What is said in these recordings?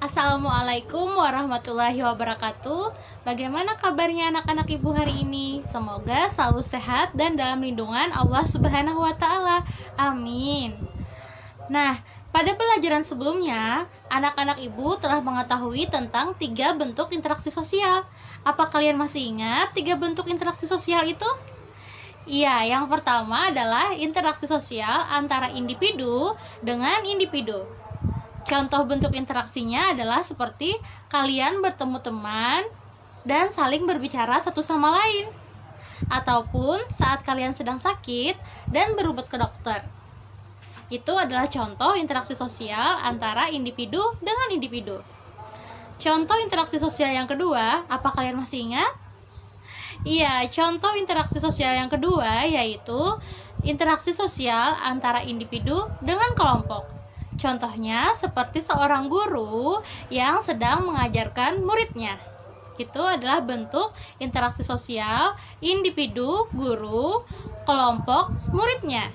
Assalamualaikum warahmatullahi wabarakatuh. Bagaimana kabarnya anak-anak ibu hari ini? Semoga selalu sehat dan dalam lindungan Allah Subhanahu wa Ta'ala. Amin. Nah, pada pelajaran sebelumnya, anak-anak ibu telah mengetahui tentang 3 bentuk interaksi sosial. Apa kalian masih ingat 3 bentuk interaksi sosial itu? Iya, yang pertama adalah interaksi sosial antara individu dengan individu. Contoh bentuk interaksinya adalah seperti kalian bertemu teman dan saling berbicara satu sama lain, ataupun saat kalian sedang sakit dan berobat ke dokter. Itu adalah contoh interaksi sosial antara individu dengan individu. Contoh interaksi sosial yang kedua, apa kalian masih ingat? Iya, contoh interaksi sosial yang kedua yaitu interaksi sosial antara individu dengan kelompok. Contohnya seperti seorang guru yang sedang mengajarkan muridnya. Itu adalah bentuk interaksi sosial individu, guru, kelompok, muridnya.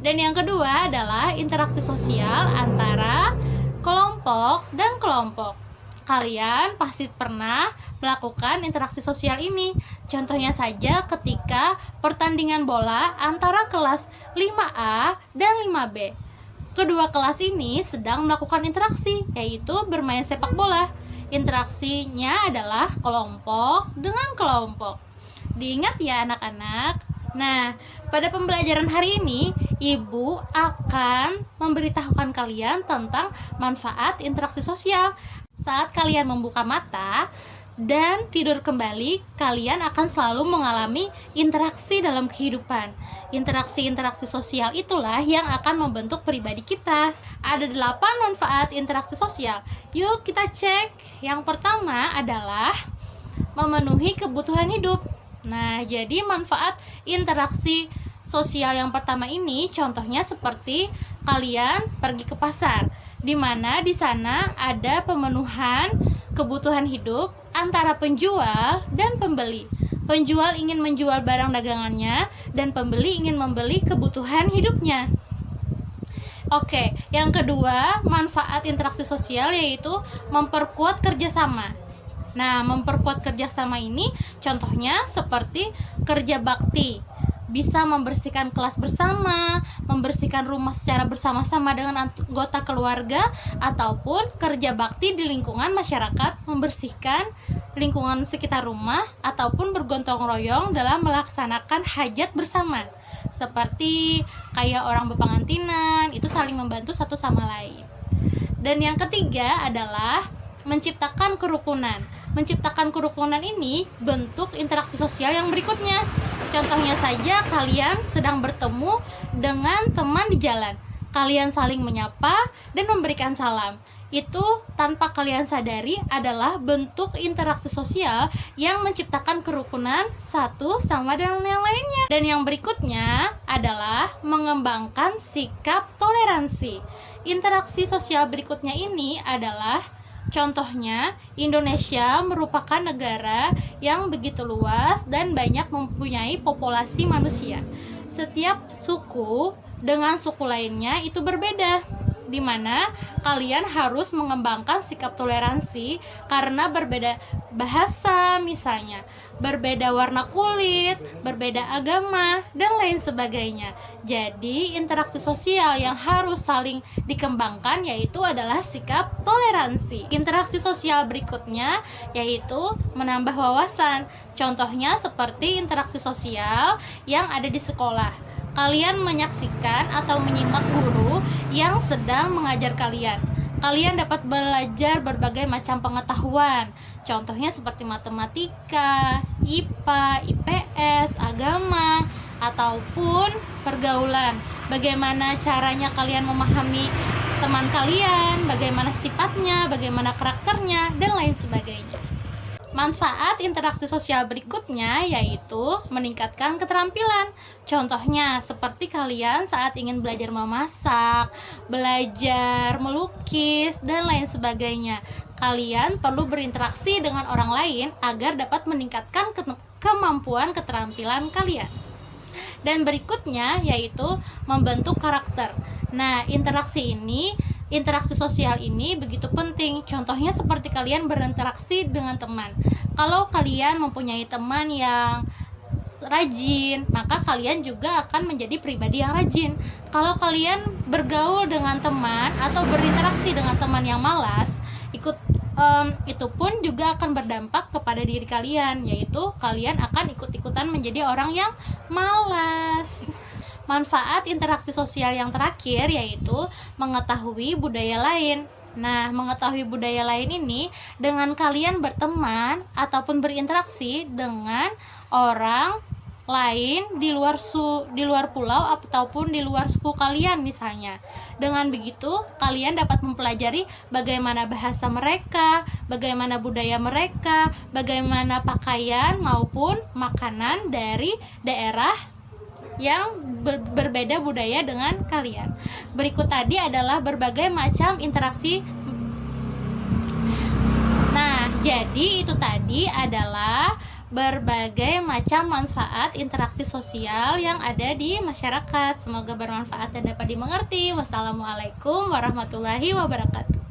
Dan yang kedua adalah interaksi sosial antara kelompok dan kelompok. Kalian pasti pernah melakukan interaksi sosial ini. Contohnya saja ketika pertandingan bola antara kelas 5A dan 5B. Kedua kelas ini sedang melakukan interaksi, yaitu bermain sepak bola. Interaksinya adalah kelompok dengan kelompok. Diingat ya anak-anak. Nah, pada pembelajaran hari ini, Ibu akan memberitahukan kalian tentang manfaat interaksi sosial. Saat kalian membuka mata dan tidur kembali, kalian akan selalu mengalami interaksi dalam kehidupan. Interaksi-interaksi sosial itulah yang akan membentuk pribadi kita. Ada 8 manfaat interaksi sosial. Yuk kita cek. Yang pertama adalah memenuhi kebutuhan hidup. Nah, jadi manfaat interaksi sosial yang pertama ini contohnya seperti kalian pergi ke pasar, di mana di sana ada pemenuhan kebutuhan hidup antara penjual dan pembeli. Penjual ingin menjual barang dagangannya dan pembeli ingin membeli kebutuhan hidupnya. Oke, yang kedua, manfaat interaksi sosial yaitu memperkuat kerjasama. Nah, memperkuat kerjasama ini contohnya seperti kerja bakti. Bisa membersihkan kelas bersama, membersihkan rumah secara bersama-sama dengan anggota keluarga, ataupun kerja bakti di lingkungan masyarakat, membersihkan lingkungan sekitar rumah, ataupun bergotong royong dalam melaksanakan hajat bersama. Seperti kayak orang berpengantinan, itu saling membantu satu sama lain. Dan yang ketiga adalah menciptakan kerukunan. Menciptakan kerukunan ini bentuk interaksi sosial yang berikutnya. Contohnya saja kalian sedang bertemu dengan teman di jalan. Kalian saling menyapa dan memberikan salam. Itu tanpa kalian sadari adalah bentuk interaksi sosial yang menciptakan kerukunan satu sama dengan yang lainnya. Dan yang berikutnya adalah mengembangkan sikap toleransi. Interaksi sosial berikutnya ini adalah contohnya, Indonesia merupakan negara yang begitu luas dan banyak mempunyai populasi manusia. Setiap suku dengan suku lainnya itu berbeda, di mana kalian harus mengembangkan sikap toleransi karena berbeda bahasa misalnya, berbeda warna kulit, berbeda agama, dan lain sebagainya. Jadi interaksi sosial yang harus saling dikembangkan yaitu adalah sikap toleransi. Interaksi sosial berikutnya yaitu menambah wawasan. Contohnya seperti interaksi sosial yang ada di sekolah. Kalian menyaksikan atau menyimak guru yang sedang mengajar kalian. Kalian dapat belajar berbagai macam pengetahuan. Contohnya seperti matematika, IPA, IPS, agama, ataupun pergaulan. Bagaimana caranya kalian memahami teman kalian, bagaimana sifatnya, bagaimana karakternya, dan lain sebagainya. Manfaat interaksi sosial berikutnya yaitu meningkatkan keterampilan. Contohnya seperti kalian saat ingin belajar memasak, belajar melukis, dan lain sebagainya. Kalian perlu berinteraksi dengan orang lain agar dapat meningkatkan kemampuan keterampilan kalian. Dan berikutnya yaitu membentuk karakter. Nah, interaksi ini interaksi sosial ini begitu penting. Contohnya seperti kalian berinteraksi dengan teman. Kalau kalian mempunyai teman yang rajin, maka kalian juga akan menjadi pribadi yang rajin. Kalau kalian bergaul dengan teman atau berinteraksi dengan teman yang malas, itu pun juga akan berdampak kepada diri kalian, yaitu kalian akan ikut-ikutan menjadi orang yang malas. Manfaat interaksi sosial yang terakhir yaitu mengetahui budaya lain. Nah, mengetahui budaya lain ini dengan kalian berteman ataupun berinteraksi dengan orang lain di luar pulau ataupun di luar suku kalian misalnya. Dengan begitu, kalian dapat mempelajari bagaimana bahasa mereka, bagaimana budaya mereka, bagaimana pakaian maupun makanan dari daerah yang berbeda budaya dengan kalian. Berikut tadi adalah berbagai macam interaksi. Nah, jadi itu tadi adalah berbagai macam manfaat interaksi sosial yang ada di masyarakat. Semoga bermanfaat dan dapat dimengerti. Wassalamualaikum warahmatullahi wabarakatuh.